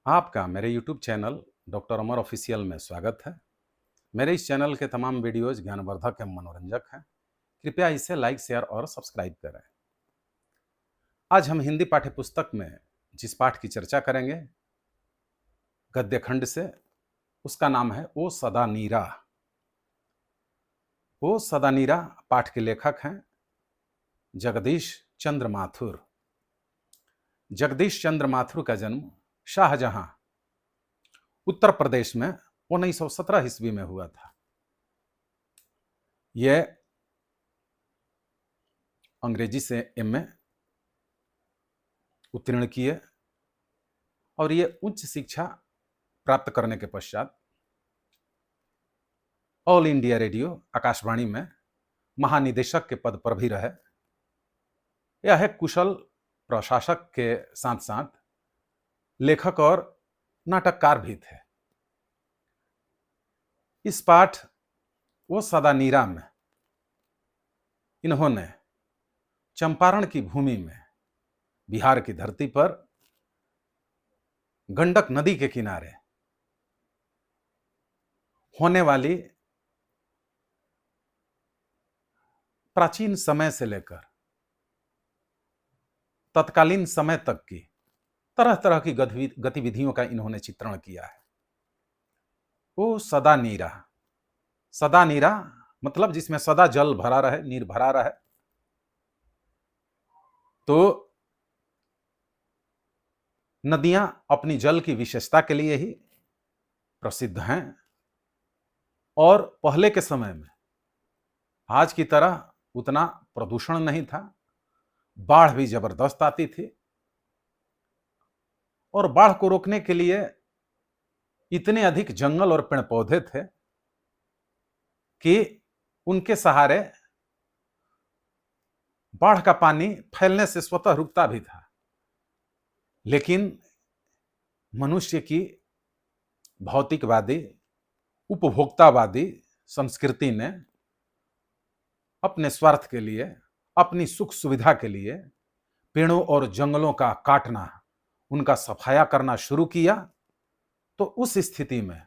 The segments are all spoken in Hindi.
आपका मेरे YouTube चैनल डॉक्टर अमर ऑफिशियल में स्वागत है। मेरे इस चैनल के तमाम वीडियोज ज्ञानवर्धक एवं मनोरंजक हैं। कृपया इसे लाइक, शेयर और सब्सक्राइब करें। आज हम हिंदी पाठ्य पुस्तक में जिस पाठ की चर्चा करेंगे गद्य खंड से, उसका नाम है ओ सदा नीरा। ओ सदा नीरा पाठ के लेखक हैं जगदीश चंद्र माथुर। जगदीश चंद्र माथुर का जन्म शाहजहां, उत्तर प्रदेश में 1917 ईस्वी में हुआ था। यह अंग्रेजी से एमए उत्तीर्ण किए और ये उच्च शिक्षा प्राप्त करने के पश्चात ऑल इंडिया रेडियो आकाशवाणी में महानिदेशक के पद पर भी रहे। यह एक कुशल प्रशासक के साथ साथ लेखक और नाटककार भी थे। इस पाठ वो सदा नीरा में इन्होंने चंपारण की भूमि में बिहार की धरती पर गंडक नदी के किनारे होने वाली प्राचीन समय से लेकर तत्कालीन समय तक की तरह तरह की गतिविधियों का इन्होंने चित्रण किया है। वो सदा नीरा, सदा नीरा मतलब जिसमें सदा जल भरा रहे, नीर भरा रहे। तो नदियां अपनी जल की विशेषता के लिए ही प्रसिद्ध हैं और पहले के समय में आज की तरह उतना प्रदूषण नहीं था, बाढ़ भी जबरदस्त आती थी और बाढ़ को रोकने के लिए इतने अधिक जंगल और पेड़ पौधे थे कि उनके सहारे बाढ़ का पानी फैलने से स्वतः रुकता भी था। लेकिन मनुष्य की भौतिकवादी उपभोक्तावादी संस्कृति ने अपने स्वार्थ के लिए, अपनी सुख सुविधा के लिए पेड़ों और जंगलों का काटना, उनका सफाया करना शुरू किया। तो उस स्थिति में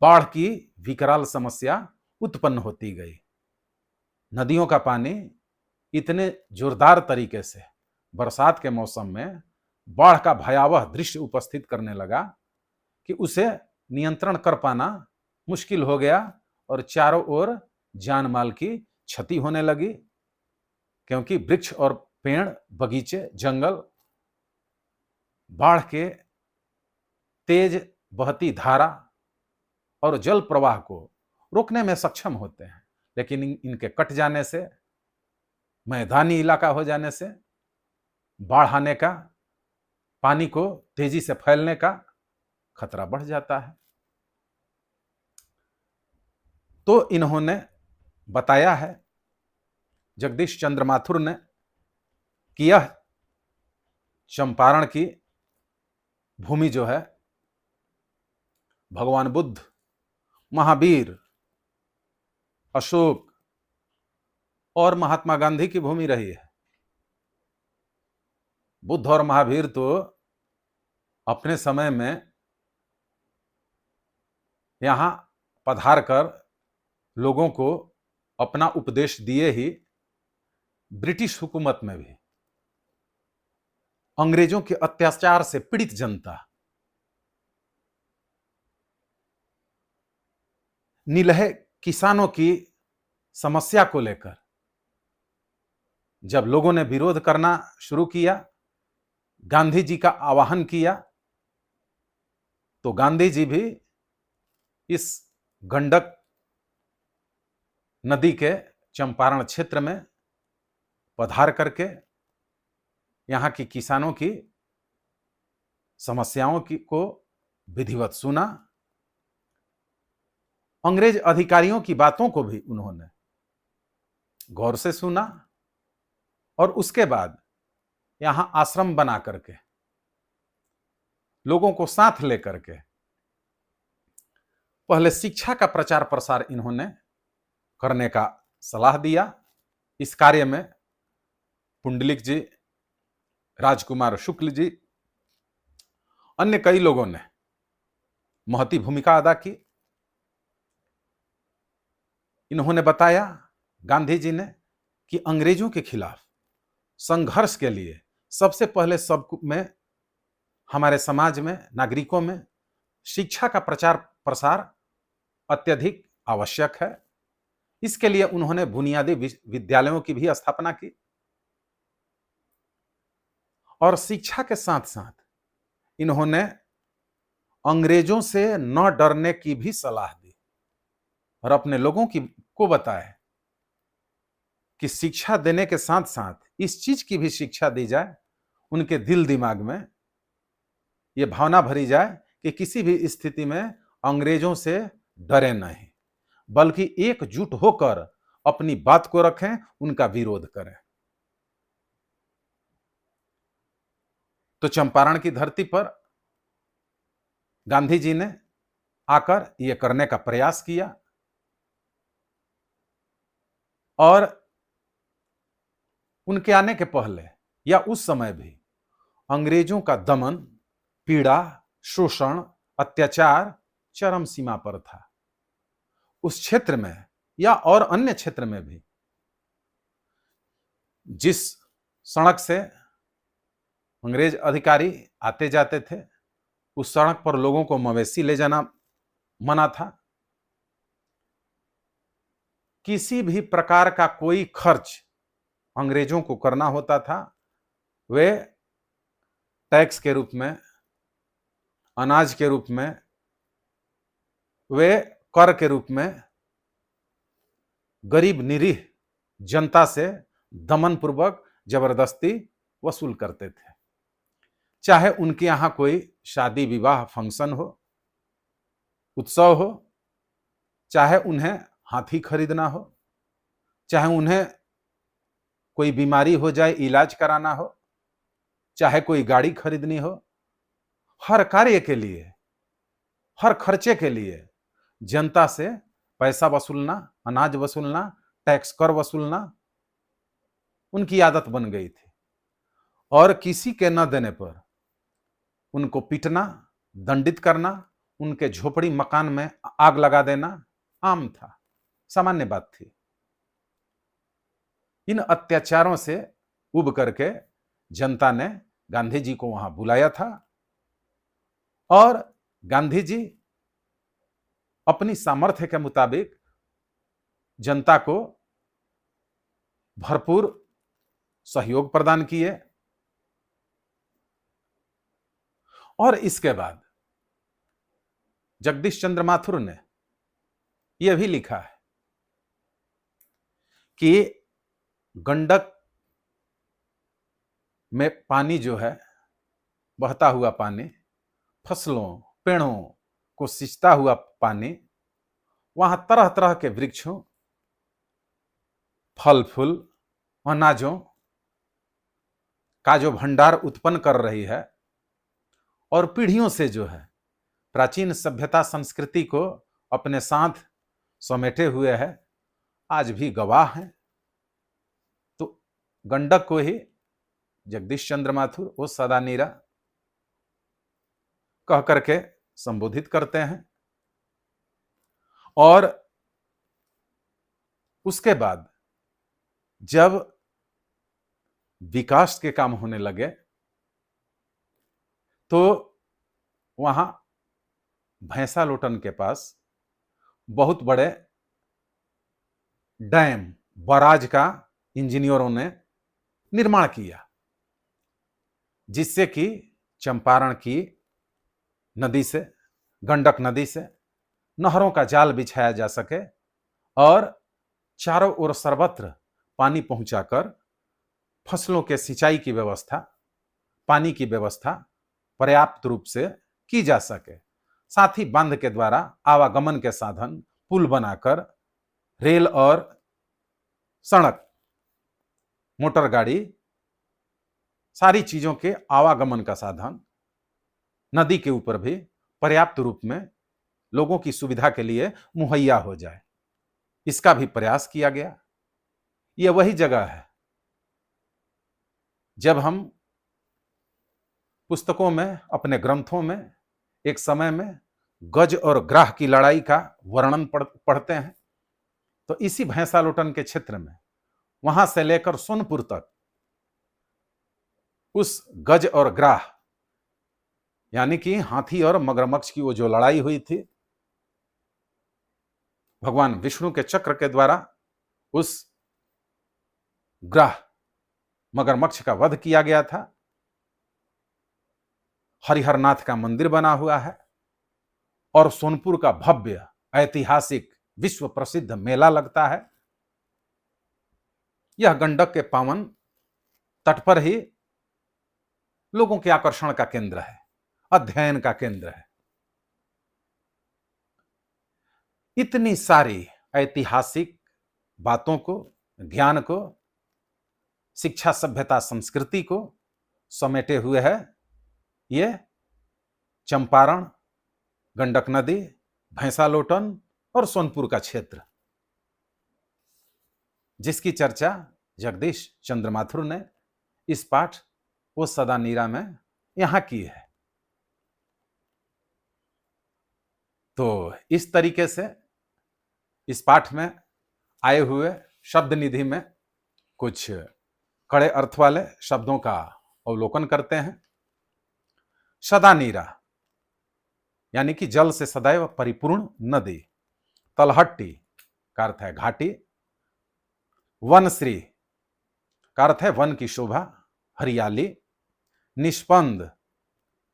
बाढ़ की विकराल समस्या उत्पन्न होती गई। नदियों का पानी इतने जोरदार तरीके से बरसात के मौसम में बाढ़ का भयावह दृश्य उपस्थित करने लगा कि उसे नियंत्रण कर पाना मुश्किल हो गया और चारों ओर जान माल की क्षति होने लगी, क्योंकि वृक्ष और पेड़, बगीचे, जंगल बाढ़ के तेज बहती धारा और जल प्रवाह को रोकने में सक्षम होते हैं, लेकिन इनके कट जाने से, मैदानी इलाका हो जाने से बाढ़ आने का, पानी को तेजी से फैलने का खतरा बढ़ जाता है। तो इन्होंने बताया है, जगदीश चंद्र माथुर ने, कि यह चंपारण की भूमि जो है भगवान बुद्ध, महावीर, अशोक और महात्मा गांधी की भूमि रही है। बुद्ध और महावीर तो अपने समय में यहां पधार कर लोगों को अपना उपदेश दिए ही ब्रिटिश हुकूमत में भी अंग्रेजों के अत्याचार से पीड़ित जनता, निलहे किसानों की समस्या को लेकर जब लोगों ने विरोध करना शुरू किया, गांधी जी का आह्वान किया, तो गांधी जी भी इस गंडक नदी के चंपारण क्षेत्र में पधार करके यहां की किसानों की समस्याओं को विधिवत सुना। अंग्रेज अधिकारियों की बातों को भी उन्होंने गौर से सुना और उसके बाद यहां आश्रम बना करके लोगों को साथ लेकर के पहले शिक्षा का प्रचार प्रसार इन्होंने करने का सलाह दिया। इस कार्य में पुंडलिक जी, राजकुमार शुक्ल जी अन्य कई लोगों ने महती भूमिका अदा की। इन्होंने बताया, गांधी जी ने, कि अंग्रेजों के खिलाफ संघर्ष के लिए सबसे पहले सब में, हमारे समाज में, नागरिकों में शिक्षा का प्रचार प्रसार अत्यधिक आवश्यक है। इसके लिए उन्होंने बुनियादी विद्यालयों की भी स्थापना की और शिक्षा के साथ साथ इन्होंने अंग्रेजों से न डरने की भी सलाह दी और अपने लोगों को बताया कि शिक्षा देने के साथ साथ इस चीज की भी शिक्षा दी जाए, उनके दिल दिमाग में यह भावना भरी जाए कि किसी भी स्थिति में अंग्रेजों से डरे नहीं, बल्कि एकजुट होकर अपनी बात को रखें, उनका विरोध करें। तो चंपारण की धरती पर गांधी जी ने आकर यह करने का प्रयास किया और उनके आने के पहले या उस समय भी अंग्रेजों का दमन, पीड़ा, शोषण, अत्याचार चरम सीमा पर था। उस क्षेत्र में या और अन्य क्षेत्र में भी जिस सड़क से अंग्रेज अधिकारी आते जाते थे, उस सड़क पर लोगों को मवेशी ले जाना मना था। किसी भी प्रकार का कोई खर्च अंग्रेजों को करना होता था, वे टैक्स के रूप में, अनाज के रूप में, वे कर के रूप में गरीब निरीह जनता से दमन पूर्वक जबरदस्ती वसूल करते थे। चाहे उनके यहां कोई शादी विवाह फंक्शन हो, उत्सव हो, चाहे उन्हें हाथी खरीदना हो, चाहे उन्हें कोई बीमारी हो जाए, इलाज कराना हो, चाहे कोई गाड़ी खरीदनी हो, हर कार्य के लिए, हर खर्चे के लिए जनता से पैसा वसूलना, अनाज वसूलना, टैक्स कर वसूलना उनकी आदत बन गई थी और किसी के न देने पर उनको पीटना, दंडित करना, उनके झोपड़ी मकान में आग लगा देना आम था, सामान्य बात थी। इन अत्याचारों से उब करके जनता ने गांधी जी को वहां बुलाया था और गांधी जी अपनी सामर्थ्य के मुताबिक जनता को भरपूर सहयोग प्रदान किए। और इसके बाद जगदीश चंद्र माथुर ने यह भी लिखा है कि गंडक में पानी जो है, बहता हुआ पानी, फसलों, पेड़ों को सिंचता हुआ पानी, वहां तरह तरह के वृक्षों, फल फूल, अनाजों का जो भंडार उत्पन्न कर रही है और पीढ़ियों से जो है प्राचीन सभ्यता संस्कृति को अपने साथ समेटे हुए है, आज भी गवाह हैं। तो गंडक को ही जगदीश चंद्र माथुर वो सदा नीरा कह करके संबोधित करते हैं। और उसके बाद जब विकास के काम होने लगे तो वहां भैंसा लोटन के पास बहुत बड़े डैम, बराज का इंजीनियरों ने निर्माण किया, जिससे कि चंपारण की नदी से, गंडक नदी से नहरों का जाल बिछाया जा सके और चारों ओर सर्वत्र पानी पहुंचाकर फसलों के सिंचाई की व्यवस्था, पानी की व्यवस्था पर्याप्त रूप से की जा सके। साथ ही बांध के द्वारा आवागमन के साधन, पुल बनाकर रेल और सड़क, मोटर गाड़ी, सारी चीजों के आवागमन का साधन नदी के ऊपर भी पर्याप्त रूप में लोगों की सुविधा के लिए मुहैया हो जाए, इसका भी प्रयास किया गया। यह वही जगह है जब हम पुस्तकों में, अपने ग्रंथों में एक समय में गज और ग्राह की लड़ाई का वर्णन पढ़ते हैं। तो इसी भैंसालोटन के क्षेत्र में वहां से लेकर सोनपुर तक उस गज और ग्राह यानी कि हाथी और मगरमच्छ की वो जो लड़ाई हुई थी, भगवान विष्णु के चक्र के द्वारा उस ग्राह मगरमच्छ का वध किया गया था। हरिहरनाथ का मंदिर बना हुआ है और सोनपुर का भव्य ऐतिहासिक विश्व प्रसिद्ध मेला लगता है। यह गंडक के पावन तट पर ही लोगों के आकर्षण का केंद्र है, अध्ययन का केंद्र है। इतनी सारी ऐतिहासिक बातों को, ज्ञान को, शिक्षा, सभ्यता, संस्कृति को समेटे हुए है ये चंपारण, गंडक नदी, भैंसालोटन और सोनपुर का क्षेत्र, जिसकी चर्चा जगदीश चंद्र माथुर ने इस पाठ वो सदा नीरा में यहां की है। तो इस तरीके से इस पाठ में आए हुए शब्द निधि में कुछ कड़े अर्थ वाले शब्दों का अवलोकन करते हैं। सदा नीरा यानी कि जल से सदैव परिपूर्ण नदी। तलहट्टी का अर्थ है घाटी। वनश्री का अर्थ है वन की शोभा, हरियाली। निष्पंद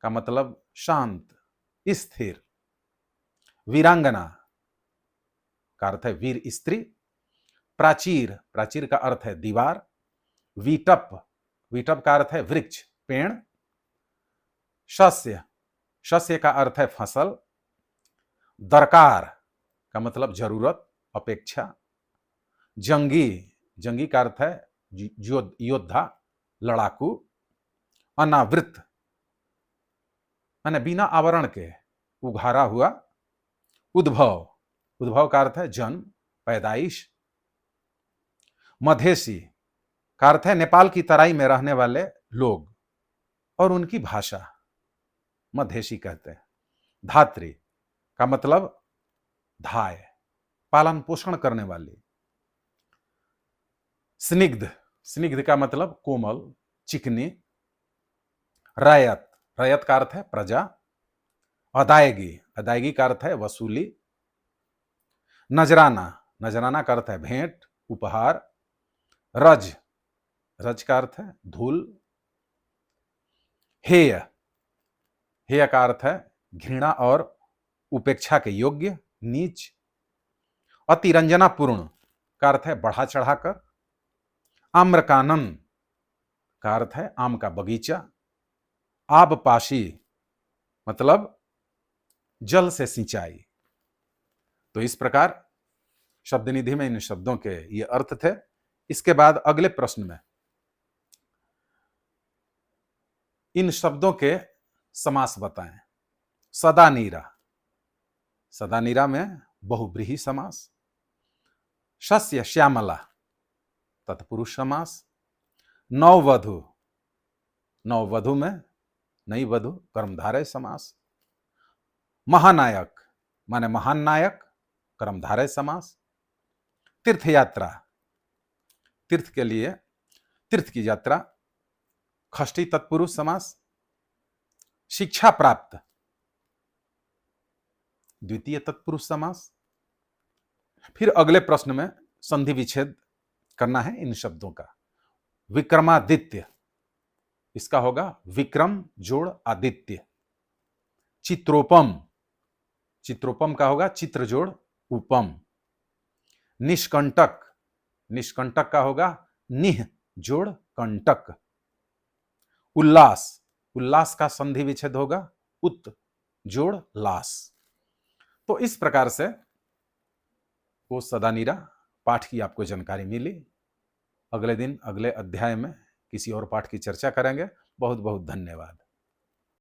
का मतलब शांत, स्थिर। वीरांगना का अर्थ है वीर स्त्री। प्राचीर, प्राचीर का अर्थ है दीवार। वीटप, वीटप का अर्थ है वृक्ष, पेड़। शस्य, शस्य का अर्थ है फसल। दरकार का मतलब जरूरत, अपेक्षा। जंगी, जंगी का अर्थ है योद्धा, लड़ाकू। अनावृत माने बिना आवरण के, उघारा हुआ। उद्भव, उद्भव का अर्थ है जन्म, पैदाइश। मधेसी का अर्थ है नेपाल की तराई में रहने वाले लोग और उनकी भाषा, मधेसी कहते हैं। धात्री का मतलब धाय, पालन पोषण करने वाली। स्निग्ध, स्निग्ध का मतलब कोमल, चिकनी। रैयत, रैयत का अर्थ है प्रजा। अदायगी, अदायगी का अर्थ है वसूली। नजराना, नजराना का अर्थ है भेंट, उपहार। रज, रज का अर्थ है धूल। हेय, हेय का अर्थ है घृणा और उपेक्षा के योग्य, नीच। अतिरंजनापूर्ण का अर्थ है बढ़ा चढ़ाकर। आम्रकानन का अर्थ है आम का बगीचा। आबपाशी मतलब जल से सिंचाई। तो इस प्रकार शब्द निधि में इन शब्दों के ये अर्थ थे। इसके बाद अगले प्रश्न में इन शब्दों के समास बताएं। सदा नीरा, सदा नीरा में बहुब्रीहि समास। शस्य श्यामला तत्पुरुष समास। नववधु, नववधु में नई वधु, कर्मधारय समास। महानायक माने महान नायक, कर्मधारय समास। तीर्थयात्रा, तीर्थ के लिए, तीर्थ की यात्रा, षष्ठी तत्पुरुष समास। शिक्षा प्राप्त, द्वितीय तत्पुरुष समास। फिर अगले प्रश्न में संधि विच्छेद करना है इन शब्दों का। विक्रमादित्य, इसका होगा विक्रम जोड़ आदित्य। चित्रोपम, चित्रोपम का होगा चित्र जोड़ उपम। निष्कंटक, निष्कंटक का होगा निह जोड़ कंटक। उल्लास, उल्लास का संधि विच्छेद होगा उत जोड़ लास। तो इस प्रकार से वो सदा नीरा पाठ की आपको जानकारी मिली। अगले दिन अगले अध्याय में किसी और पाठ की चर्चा करेंगे। बहुत बहुत धन्यवाद।